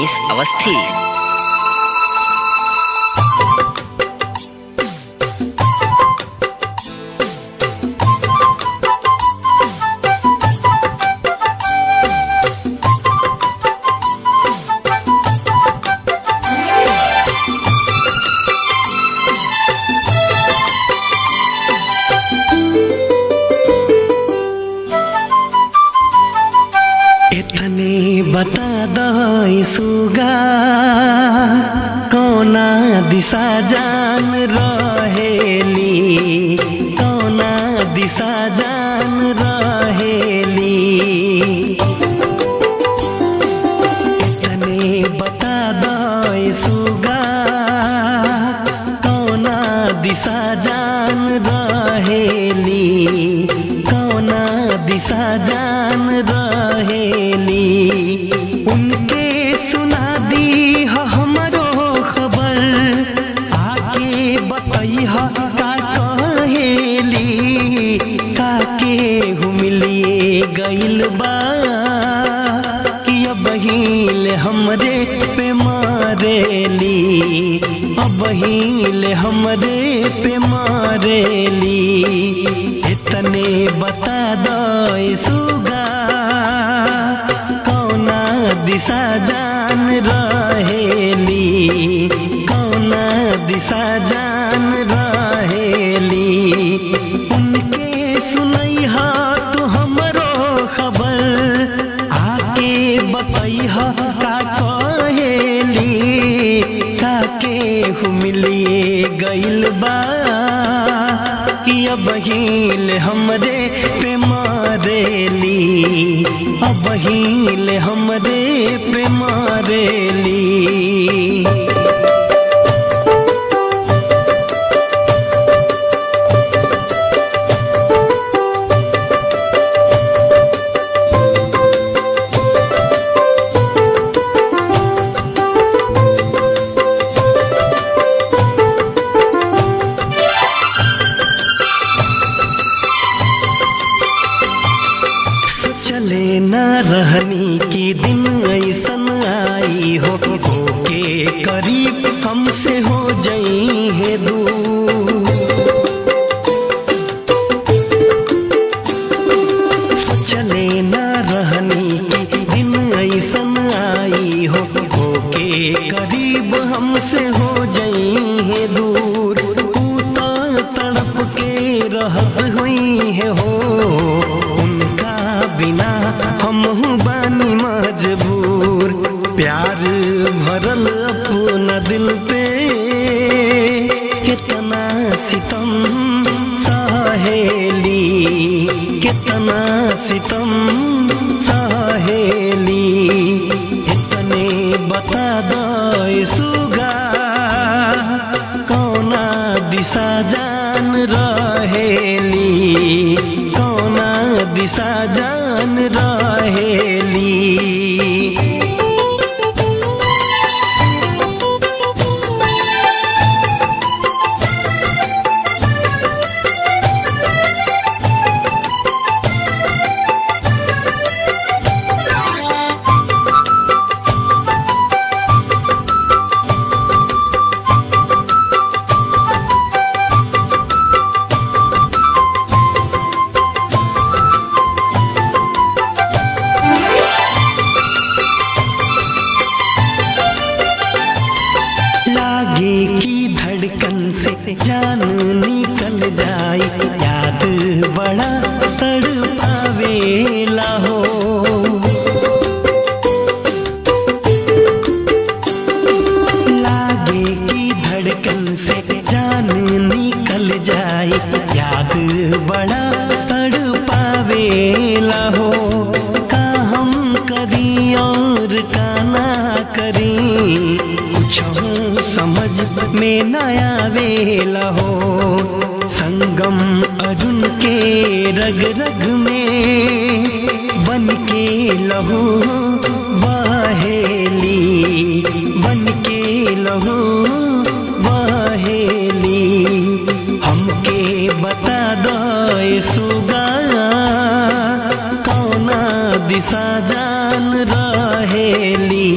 मनीष अवस्थी। बता दई सुगा कौना दिशा जान रहेली, कौना दिशा जान रहेली। इतने बता दई सुगा कौना दिशा जान रहेली, कौना दिशा जान रहेली। उनके सुना दी हमरो खबर, आके बतैह का कहेली, काके मिलिए गइल बा कि अब हिले हमरे पे मारेली, अब हिले हमरे पे मारेली। इतने बता दई सुगा कौना दिशा जान रहेली, कौना दिशा जान रहेली। उनके सुनैहा तू हमरो खबर, आके बतैह का कहेली, काके मिलिए गइल बा कि अब हिले हमरे पे मारेली, अब हिले हमरे पे मारेली। चले न रहनी की दिन ऐसन आई हो के करीब हमसे हो जाई है दूर। चले न रहनी की दिन ऐसन आई हो के करीब हमसे हो जाई है दूर। तो तड़प के रहत हुई है हो, बिना हम बानी मजबूर। प्यार भरल अपना दिल पे कितना सितम सहेली, कितना सितम सहेली। इतने बता दई सुगा कौना दिशा जान रहेली, कौना दिशा जान रहेली। की धड़कन से जान निकल जाए, याद बड़ा तड़पावेला हो। लागे की धड़कन से जान निकल जाए, याद बड़ा तड़पावेला हो। का हम करी और का ना करी, समझ में न आवेला हो। संगम अर्जुन के रग रग में बन के लहू बहेली, बन के लहू बहेली। हमके बता दई सुगा कौना दिशा जान रहेली,